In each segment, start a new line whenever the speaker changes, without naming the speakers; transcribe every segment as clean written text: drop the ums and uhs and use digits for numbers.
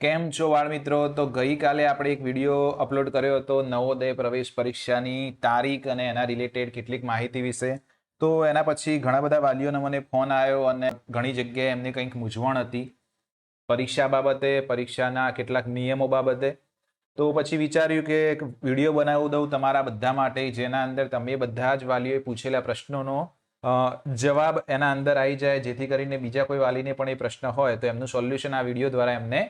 કેમ છો બાળ મિત્રો? તો ગઈકાલે આપણે એક વિડીયો અપલોડ કર્યો હતો નવોદય પ્રવેશ પરીક્ષાની તારીખ અને એના રિલેટેડ કેટલીક માહિતી વિશે. તો એના પછી ઘણા બધા વાલીઓનો મને ફોન આવ્યો અને ઘણી જગ્યાએ એમને કંઈક મૂંઝવણ હતી પરીક્ષા બાબતે, પરીક્ષાના કેટલાક નિયમો બાબતે. તો પછી વિચાર્યું કે એક વિડીયો બનાવી દઉં તમારા બધા માટે, જેના અંદર તમે બધા જ વાલીઓએ પૂછેલા પ્રશ્નોનો જવાબ એના અંદર આવી જાય, જેથી કરીને બીજા કોઈ વાલીને પણ એ પ્રશ્ન હોય તો એમનું સોલ્યુશન આ વિડીયો દ્વારા એમને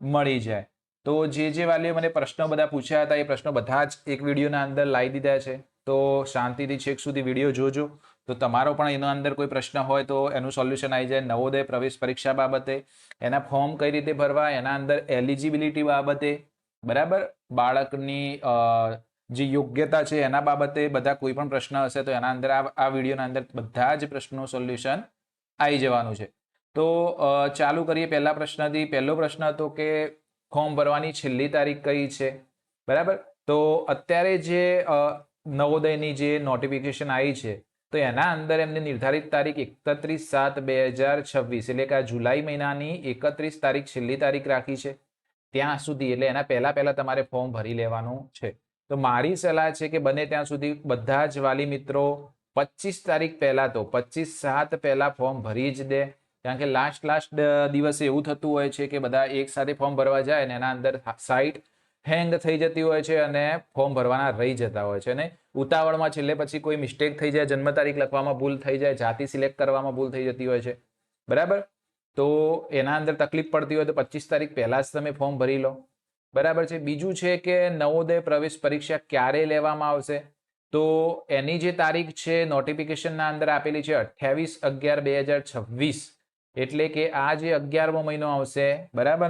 મળી જાય. તો જે વાલીઓ મને પ્રશ્નો બધા પૂછ્યા હતા એ પ્રશ્નો બધા જ એક વિડીયોના અંદર લાવી દીધા છે. તો શાંતિથી છેક સુધી વિડીયો જોજો. તો તમારો પણ એના અંદર કોઈ પ્રશ્ન હોય તો એનું સોલ્યુશન આવી જાય. નવોદય પ્રવેશ પરીક્ષા બાબતે, એના ફોર્મ કઈ રીતે ભરવા, એના અંદર એલિજિબિલિટી બાબતે, બરાબર, બાળકની જે યોગ્યતા છે એના બાબતે બધા કોઈ પણ પ્રશ્ન હશે તો એના અંદર આ વિડીયોના અંદર બધા જ પ્રશ્નનું સોલ્યુશન આવી જવાનું છે. તો ચાલુ કરીએ પહેલા પ્રશ્નથી. પહેલો પ્રશ્ન હતો કે ફોર્મ ભરવાની છેલ્લી તારીખ કઈ છે, બરાબર. તો અત્યારે જે નવોદયની જે નોટિફિકેશન આવી છે તો એના અંદર એમને નિર્ધારિત તારીખ 31/7/2026 એટલે કે આ જુલાઈ મહિનાની 31 તારીખ છેલ્લી તારીખ રાખી છે. ત્યાં સુધી એટલે એના પહેલા તમારે ફોર્મ ભરી લેવાનું છે. તો મારી સલાહ છે કે બને ત્યાં સુધી બધા જ વાલી મિત્રો 25 તારીખ પહેલા, તો 25/7 પહેલા ફોર્મ ભરી જ દે. કારણ કે લાસ્ટ દિવસે એવું થતું હોય છે કે બધા એક સાથે ફોર્મ ભરવા જાય ને એના અંદર સાઇટ હેંગ થઈ જતી હોય છે અને ફોર્મ ભરવાના રહી જતા હોય છે. અને ઉતાવળમાં છેલ્લે પછી કોઈ મિસ્ટેક થઈ જાય, જન્મ તારીખ લખવામાં ભૂલ થઈ જાય, જાતિ સિલેક્ટ કરવામાં ભૂલ થઈ જતી હોય છે, બરાબર. તો એના અંદર તકલીફ પડતી હોય તો 25 તારીખ પહેલા જ તમે ફોર્મ ભરી લો, બરાબર છે. બીજું છે કે નવોદય પ્રવેશ પરીક્ષા ક્યારે લેવામાં આવશે, તો એની જે તારીખ છે નોટિફિકેશનના અંદર આપેલી છે 28/11/2026. એટલે કે આ જે 11મો મહિનો આવશે, બરાબર,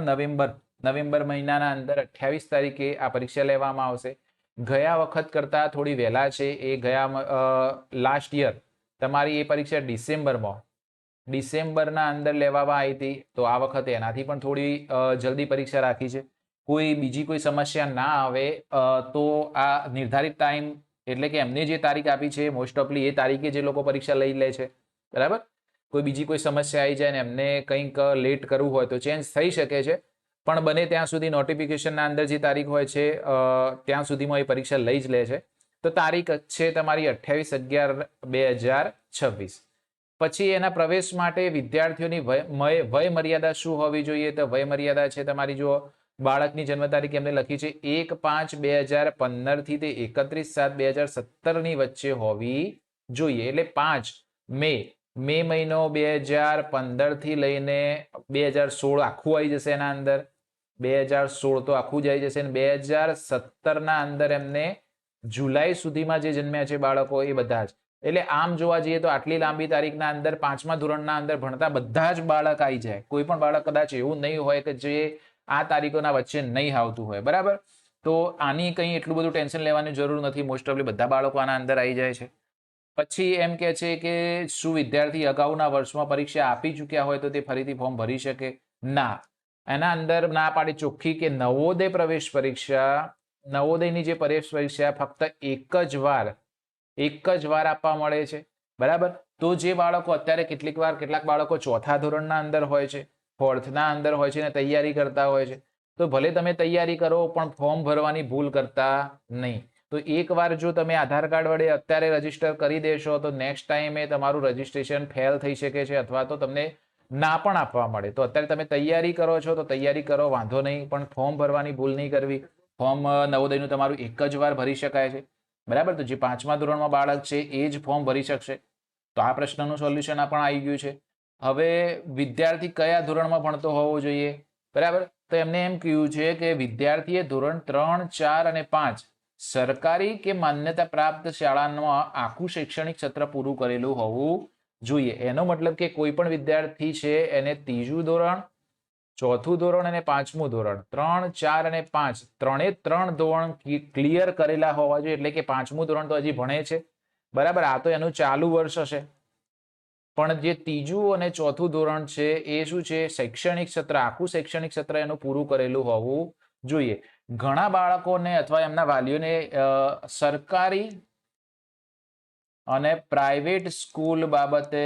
નવેમ્બર મહિનાના અંદર 28 તારીખે આ પરીક્ષા લેવામાં આવશે. ગયા વખત કરતા થોડી વહેલા છે. એ ગયા લાસ્ટ યર તમારી એ પરીક્ષા ડિસેમ્બરના અંદર લેવામાં આવી હતી. તો આ વખતે એનાથી પણ થોડી જલ્દી પરીક્ષા રાખી છે. કોઈ બીજી કોઈ સમસ્યા ના આવે તો આ નિર્ધારિત ટાઈમ એટલે કે એમને જે તારીખ આપી છે મોસ્ટ ઓફલી એ તારીખે જે લોકો પરીક્ષા લઈ લે છે, બરાબર. કોઈ બીજી કોઈ સમસ્યા આવી જાય ને એમને કંઈક લેટ કરવું હોય તો ચેન્જ થઈ શકે છે. પણ બને ત્યાં સુધી નોટિફિકેશનના અંદર જે તારીખ હોય છે ત્યાં સુધીમાં એ પરીક્ષા લઈ જ લે છે. તો તારીખ છે તમારી 28/11/2026. પછી એના પ્રવેશ માટે વિદ્યાર્થીઓની વય મર્યાદા શું હોવી જોઈએ, તો વય મર્યાદા છે તમારી, જો બાળકની જન્મ તારીખ એમને લખી છે 1/5/2015 થી તે 31/7/2017 ની વચ્ચે હોવી જોઈએ. એટલે 5 મે મહિનો 2015 થી લઈને 2016 આખું આવી જશે. એના અંદર 2016 તો આખું જ આવી જશે. 2017 ના અંદર એમને જુલાઈ સુધીમાં જે જન્મ્યા છે બાળકો એ બધા જ. એટલે આમ જોવા જઈએ તો આટલી લાંબી તારીખના અંદર 5મા ધોરણના અંદર ભણતા બધા જ બાળક આવી જાય. કોઈ પણ બાળક કદાચ એવું નહીં હોય કે જે આ તારીખોના વચ્ચે નહીં આવતું હોય, બરાબર. તો આની કંઈ એટલું બધું ટેન્શન લેવાની જરૂર નથી. મોસ્ટ ઓફલી બધા બાળકો આના અંદર આવી જાય છે. પછી એમ કે છે કે શું વિદ્યાર્થી અગાઉના વર્ષમાં પરીક્ષા આપી ચૂક્યા હોય તો તે ફરીથી ફોર્મ ભરી શકે? ના. એના અંદર ના પાડી ચોખ્ખી કે નવોદય પ્રવેશ પરીક્ષા, નવોદયની જે પ્રવેશ પરીક્ષા ફક્ત એક જ વાર આપવા મળે છે, બરાબર. તો જે બાળકો અત્યારે કેટલાક બાળકો ચોથા ધોરણના અંદર હોય છે, ફોર્થના અંદર હોય છે ને તૈયારી કરતા હોય છે, તો ભલે તમે તૈયારી કરો પણ ફોર્મ ભરવાની ભૂલ કરતા નહીં. તો એકવાર જો તમે આધાર કાર્ડ વડે અત્યારે રજીસ્ટર કરી દેશો તો નેક્સ્ટ ટાઈમે તમારું રજીસ્ટ્રેશન ફેલ થઈ શકે છે અથવા તો તમને ના પણ આપવા મળે. તો અત્યારે તમે તૈયારી કરો છો તો તૈયારી કરો, વાંધો નહીં, પણ ફોર્મ ભરવાની ભૂલ નહીં કરવી. ફોર્મ નવોદયનું તમારું એક જ વાર ભરી શકાય છે, બરાબર. તો જે 5મા ધોરણમાં બાળક છે એ જ ફોર્મ ભરી શકશે. તો આ પ્રશ્નનું સોલ્યુશન પણ આવી ગયું છે. હવે વિદ્યાર્થી કયા ધોરણમાં ભણતો હોવો જોઈએ, બરાબર. તો એમને એમ કહ્યું છે કે વિદ્યાર્થીએ ધોરણ 3, 4 અને 5 સરકારી કે માન્યતા પ્રાપ્ત શાળામાં આખું શૈક્ષણિક સત્ર પૂરું કરેલું હોવું જોઈએ. એનો મતલબ કે કોઈ પણ વિદ્યાર્થી છે એને 3જું ધોરણ, 4થું ધોરણ અને 5મું ધોરણ, 3, 4 અને 5 3 ધોરણ ક્લિયર કરેલા હોવા જોઈએ. એટલે કે 5મું ધોરણ તો હજી ભણે છે, બરાબર. આ તો એનું ચાલુ વર્ષ હશે. પણ જે 3જું અને 4થું ધોરણ છે એ શું છે, શૈક્ષણિક સત્ર, આખું શૈક્ષણિક સત્ર એનું પૂરું કરેલું હોવું જોઈએ. ઘણા બાળકોને અથવા એમના વાલીઓને સરકારી અને પ્રાઇવેટ સ્કૂલ બાબતે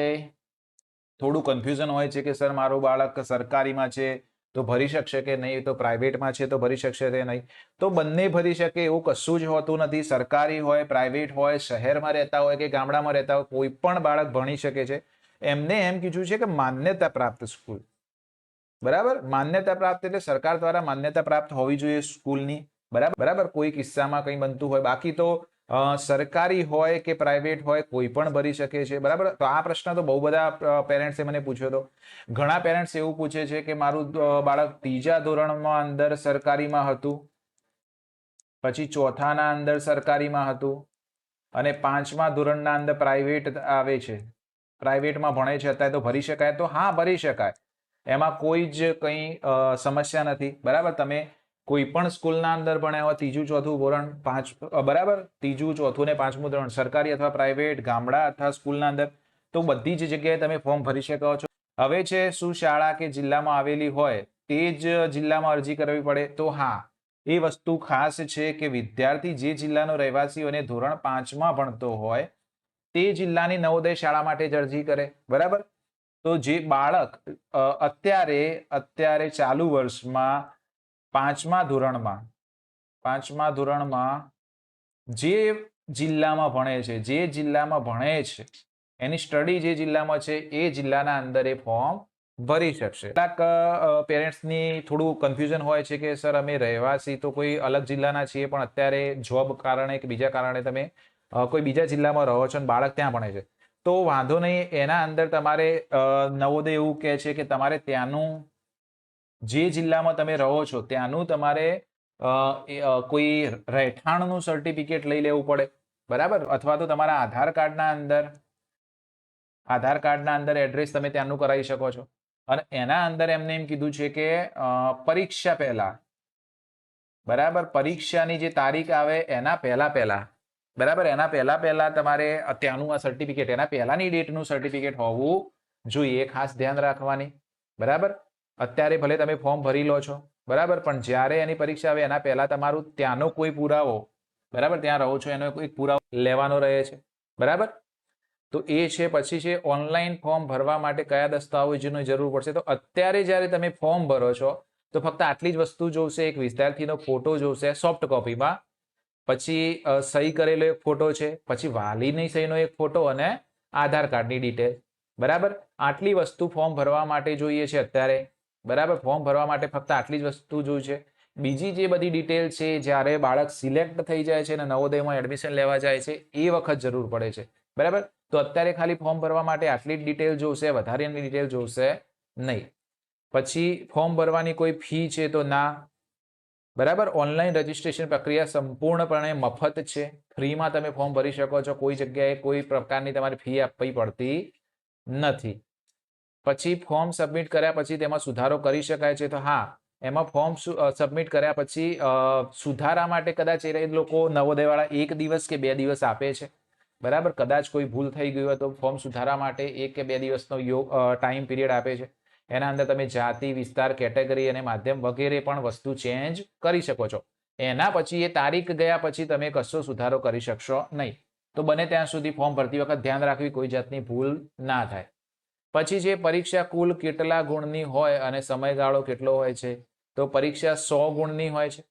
થોડું કન્ફ્યુઝન હોય છે કે સર મારું બાળક સરકારીમાં છે તો ભરી શકશે કે નહીં, તો પ્રાઇવેટમાં છે તો ભરી શકશે કે નહીં, તો બંને ભરી શકે એવું કશું જ હોતું નથી. સરકારી હોય, પ્રાઇવેટ હોય, શહેરમાં રહેતા હોય કે ગામડામાં રહેતા હોય, કોઈ પણ બાળક ભણી શકે છે. એમને એમ કીધું છે કે માન્યતા પ્રાપ્ત સ્કૂલ, બરાબર, માન્યતા પ્રાપ્ત એટલે સરકાર દ્વારા માન્યતા પ્રાપ્ત હોવી જોઈએ સ્કૂલની, બરાબર. કોઈ કિસ્સામાં કંઈ બનતું હોય, બાકી તો સરકારી હોય કે પ્રાઇવેટ હોય કોઈ પણ ભરી શકે છે, બરાબર. તો આ પ્રશ્ન તો બહુ બધા પેરેન્ટ્સે મને પૂછ્યો હતો. ઘણા પેરેન્ટ્સ એવું પૂછે છે કે મારું બાળક 3જા ધોરણમાં અંદર સરકારીમાં હતું, પછી 4થાના અંદર સરકારીમાં હતું અને 5મા ધોરણના અંદર પ્રાઇવેટ આવે છે, પ્રાઇવેટમાં ભણે છે અત્યારે, તો ભરી શકાય? તો હા, ભરી શકાય. એમાં કોઈ જ કંઈ સમસ્યા નથી, બરાબર. તમે કોઈ પણ સ્કૂલના અંદર ભણ્યા હોય, 3જું 4થું ધોરણ, 5, બરાબર, 3જું 4થું ને 5મું ધોરણ, સરકારી અથવા પ્રાઇવેટ, ગામડા અથવા સ્કૂલના અંદર, તો બધી જ જગ્યાએ તમે ફોર્મ ભરી શકો છો. હવે છે શું શાળા કે જિલ્લામાં આવેલી હોય તે જ જિલ્લામાં અરજી કરવી પડે? તો હા, એ વસ્તુ ખાસ છે કે વિદ્યાર્થી જે જિલ્લાનો રહેવાસી અને ધોરણ 5માં ભણતો હોય તે જિલ્લાની નવોદય શાળા માટે જ અરજી કરે, બરાબર. તો જે બાળક અત્યારે ચાલુ વર્ષમાં 5મા ધોરણમાં જે જિલ્લામાં ભણે છે, એની સ્ટડી જે જિલ્લામાં છે એ જિલ્લાના અંદર એ ફોર્મ ભરી શકશે. કેટલાક પેરેન્ટ્સની થોડું કન્ફ્યુઝન હોય છે કે સર અમે રહેવાસી તો કોઈ અલગ જિલ્લાના છીએ, પણ અત્યારે જોબ કારણે કે બીજા કારણે તમે કોઈ બીજા જિલ્લામાં રહો છો અને બાળક ત્યાં ભણે છે, તો વાંધો નહીં. એના અંદર તમારે નવોદય એવું કહે છે કે તમારે ત્યાંનું જે જિલ્લામાં તમે રહો છો ત્યાંનું તમારે કોઈ રહેઠાણનું સર્ટિફિકેટ લઈ લેવું પડે, બરાબર. અથવા તો તમારા આધાર કાર્ડના અંદર એડ્રેસ તમે ત્યાંનું કરાવી શકો છો. અને એના અંદર એમને એમ કીધું છે કે પરીક્ષા પહેલા, બરાબર, પરીક્ષાની જે તારીખ આવે એના પહેલા, બરાબર, એના પહેલા તમારે ત્યાંનું આ સર્ટિફિકેટ, એના પહેલાની ડેટનું સર્ટિફિકેટ હોવું જોઈએ. ખાસ ધ્યાન રાખવાની, બરાબર. અત્યારે ભલે તમે ફોર્મ ભરી લો છો, બરાબર, પણ જ્યારે એની પરીક્ષા આવે એના પહેલા તમારું ત્યાંનો કોઈ પુરાવો, બરાબર, ત્યાં રહો છો એનો કોઈ પુરાવો લેવાનો રહે છે, બરાબર. તો એ છે. પછી છે ઓનલાઈન ફોર્મ ભરવા માટે કયા દસ્તાવેજોની જરૂર પડશે? તો અત્યારે જ્યારે તમે ફોર્મ ભરો છો તો ફક્ત આટલી જ વસ્તુ જોશે. એક વિદ્યાર્થીનો ફોટો જોશે સોફ્ટ કોપીમાં, પછી સહી કરેલો એક ફોટો છે, પછી વાલીની સહીનો એક ફોટો અને આધાર કાર્ડની ડિટેલ, બરાબર. આટલી વસ્તુ ફોર્મ ભરવા માટે જોઈએ છે અત્યારે, બરાબર. ફોર્મ ભરવા માટે ફક્ત આટલી જ વસ્તુ જોઈએ છે. બીજી જે બધી ડિટેલ છે જ્યારે બાળક સિલેક્ટ થઈ જાય છે અને નવોદયમાં એડમિશન લેવા જાય છે એ વખત જરૂર પડે છે, બરાબર. તો અત્યારે ખાલી ફોર્મ ભરવા માટે આટલી જ ડિટેલ જોશે, વધારેની ડિટેલ જોશે નહીં. પછી ફોર્મ ભરવાની કોઈ ફી છે તો ના, બરાબર. ઓનલાઈન રજીસ્ટ્રેશન પ્રક્રિયા સંપૂર્ણપણે મફત છે, ફ્રીમાં તમે ફોર્મ ભરી શકો છો. કોઈ જગ્યાએ કોઈ પ્રકારની તમારે ફી આપવી પડતી નથી. પછી ફોર્મ સબમિટ કર્યા પછી તેમાં સુધારો કરી શકાય છે? તો હા, એમાં ફોર્મ સબમિટ કર્યા પછી સુધારા માટે કદાચ એ લોકો નવોદયવાળા 1 દિવસ કે 2 દિવસ આપે છે, બરાબર. કદાચ કોઈ ભૂલ થઈ ગઈ હોય તો ફોર્મ સુધારા માટે 1 કે 2 દિવસનો ટાઈમ પીરિયડ આપે છે. એના અંદર તમે જાતિ, વિસ્તાર, કેટેગરી અને માધ્યમ વગેરે પણ વસ્તુ ચેન્જ કરી શકો છો. એના પછી એ તારીખ ગયા પછી તમે કશો સુધારો કરી શકશો નહીં. તો બને ત્યાં સુધી ફોર્મ ભરતી વખત ધ્યાન રાખવી કોઈ જાતની ભૂલ ના થાય. પછી જે પરીક્ષા કુલ કેટલા ગુણની હોય અને સમયગાળો કેટલો હોય છે? તો પરીક્ષા 100 ગુણની હોય છે.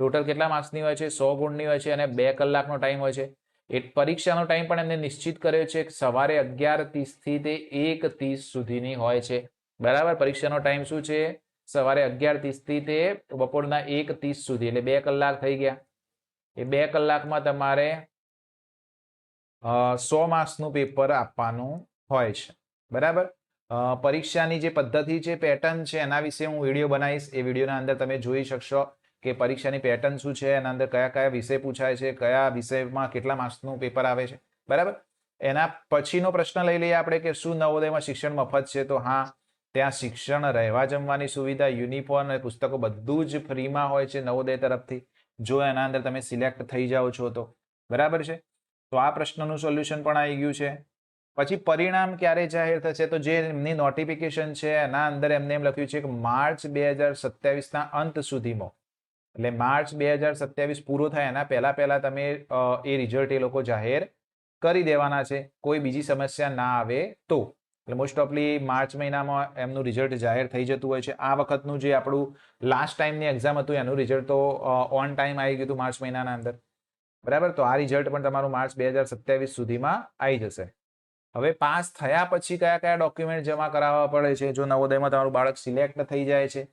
ટોટલ કેટલા માર્ક્સની હોય છે? 100 ગુણની હોય છે અને 2 કલાકનો ટાઈમ હોય છે. એ પરીક્ષાનો ટાઈમ પણ એમને નિશ્ચિત કર્યો છે. સવારે 11:30 થી તે 1:30 સુધીની હોય છે, બરાબર. પરીક્ષાનો ટાઈમ શું છે? સવારે 11:30 થી તે બપોરના 1:30 સુધી, એટલે 2 કલાક થઈ ગયા. એ 2 કલાકમાં તમારે 100 માર્ક્સનું પેપર આપવાનું હોય છે, બરાબર. પરીક્ષાની જે પદ્ધતિ છે, પેટર્ન છે, એના વિશે હું વિડીયો બનાવીશ. એ વિડીયોના અંદર તમે જોઈ શકશો કે પરીક્ષાની પેટર્ન શું છે, એના અંદર કયા કયા વિષય પૂછાય છે, કયા વિષયમાં કેટલા માર્ક્સનું પેપર આવે છે, બરાબર. એના પછીનો પ્રશ્ન લઈ લઈએ આપણે કે શું નવોદયમાં શિક્ષણ મફત છે? તો હા, ત્યાં શિક્ષણ, રહેવા જમવાની સુવિધા, યુનિફોર્મ અને પુસ્તકો બધું જ ફ્રીમાં હોય છે નવોદય તરફથી, જો એના અંદર તમે સિલેક્ટ થઈ જાઓ છો તો, બરાબર છે. તો આ પ્રશ્નનું સોલ્યુશન પણ આવી ગયું છે. પછી પરિણામ ક્યારે જાહેર થશે? તો જે એમની નોટિફિકેશન છે એના અંદર એમને એમ લખ્યું છે કે માર્ચ 2027ના અંત સુધીમાં, એટલે માર્ચ 2027 પૂરો થાય એના પહેલા તમે એ રિઝલ્ટ એ લોકો જાહેર કરી દેવાના છે, કોઈ બીજી સમસ્યા ના આવે તો. એટલે મોસ્ટ ઓફલી માર્ચ મહિનામાં એમનું રિઝલ્ટ જાહેર થઈ જતું હોય છે. આ વખતનું જે આપણું લાસ્ટ ટાઈમની એક્ઝામ હતું એનું રિઝલ્ટ તો ઓન ટાઈમ આવી ગયું હતું માર્ચ મહિનાના અંદર, બરાબર. તો આ રિઝલ્ટ પણ તમારું માર્ચ 2027 સુધીમાં આવી જશે. હવે પાસ થયા પછી કયા કયા ડોક્યુમેન્ટ જમા કરાવવા પડે છે? જો નવોદયમાં તમારું બાળક સિલેક્ટ થઈ જાય છે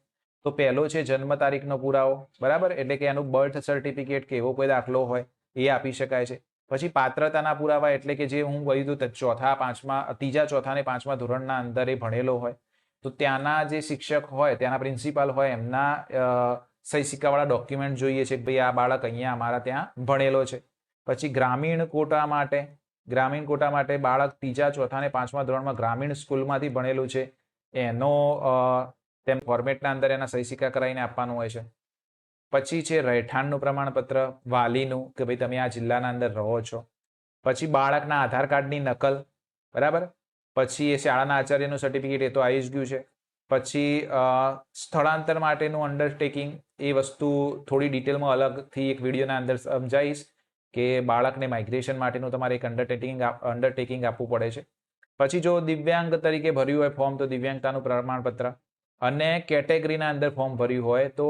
તો પહેલો છે જન્મ તારીખનો પુરાવો, બરાબર, એટલે કે એનું બર્થ સર્ટિફિકેટ કે એવો કોઈ દાખલો હોય એ આપી શકાય છે. પછી પાત્રતાના પુરાવા એટલે કે જે હું કહ્યું હતું ત્રીજા ચોથા ને પાંચમા ધોરણના અંદર એ ભણેલો હોય તો ત્યાંના જે શિક્ષક હોય, ત્યાંના પ્રિન્સિપાલ હોય, એમના સહી સિક્કાવાળા ડોક્યુમેન્ટ જોઈએ છે કે ભાઈ આ બાળક અહીંયા અમારા ત્યાં ભણેલો છે. પછી ગ્રામીણ કોટા માટે બાળક ત્રીજા ચોથા ને પાંચમા ધોરણમાં ગ્રામીણ સ્કૂલમાંથી ભણેલું છે એનો તેમ ફોર્મેટના અંદર એના સહી સિક્કા કરાવીને આપવાનું હોય છે. પછી છે રહેઠાણનું પ્રમાણપત્ર વાલીનું કે ભાઈ તમે આ જિલ્લાના અંદર રહો છો. પછી બાળકના આધાર કાર્ડની નકલ, બરાબર. પછી એ શાળાના આચાર્યનું સર્ટિફિકેટ, એ તો આવી જ ગયું છે. પછી સ્થળાંતર માટેનું અંડરટેકિંગ, એ વસ્તુ થોડી ડિટેલમાં અલગથી એક વિડીયોના અંદર સમજાવીશ કે બાળકને માઇગ્રેશન માટેનું તમારે એક અંડરટેકિંગ આપવું પડે છે. પછી જો દિવ્યાંગ તરીકે ભર્યું હોય ફોર્મ તો દિવ્યાંગતાનું પ્રમાણપત્ર, અને કેટેગરીના અંદર ફોર્મ ભર્યું હોય તો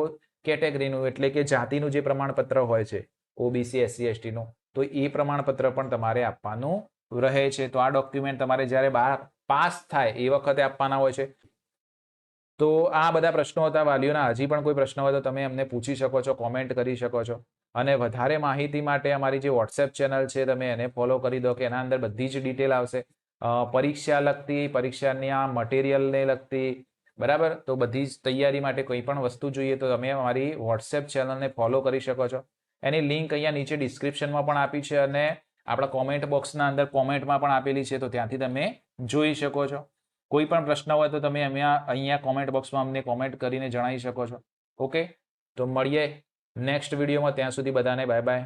કેટેગરીનું એટલે કે જાતિનું જે પ્રમાણપત્ર હોય છે ઓબીસી SC ST નું, તો એ પ્રમાણપત્ર પણ તમારે આપવાનું રહે છે. તો આ ડોક્યુમેન્ટ તમારે જ્યારે પાસ થાય એ વખતે આપવાના હોય છે. તો આ બધા પ્રશ્નો હતા વાલીઓના. હજી પણ કોઈ પ્રશ્ન હોય તો તમે અમને પૂછી શકો છો, કોમેન્ટ કરી શકો છો. અને વધારે માહિતી માટે અમારી જે વોટ્સએપ ચેનલ છે તમે એને ફોલો કરી દો કે એના અંદર બધી જ ડિટેલ આવશે, પરીક્ષા લગતી, પરીક્ષાની આ મટીરિયલને લગતી, બરાબર. તો બધી જ તૈયારી માટે કોઈ પણ વસ્તુ જોઈએ તો તમે અમારી વોટ્સએપ ચેનલને ફોલો કરી શકો છો. એની લિંક અહીંયા નીચે ડિસ્ક્રિપ્શનમાં પણ આપી છે અને આપણા કોમેન્ટ બોક્સના અંદર કોમેન્ટમાં પણ આપેલી છે, તો ત્યાંથી તમે જોઈ શકો છો. કોઈ પણ પ્રશ્ન હોય તો તમે અહીંયા કોમેન્ટ બોક્સમાં અમને કોમેન્ટ કરીને જણાવી શકો છો. ઓકે, તો મળીએ નેક્સ્ટ વિડીયોમાં. ત્યાં સુધી બધાને બાય બાય.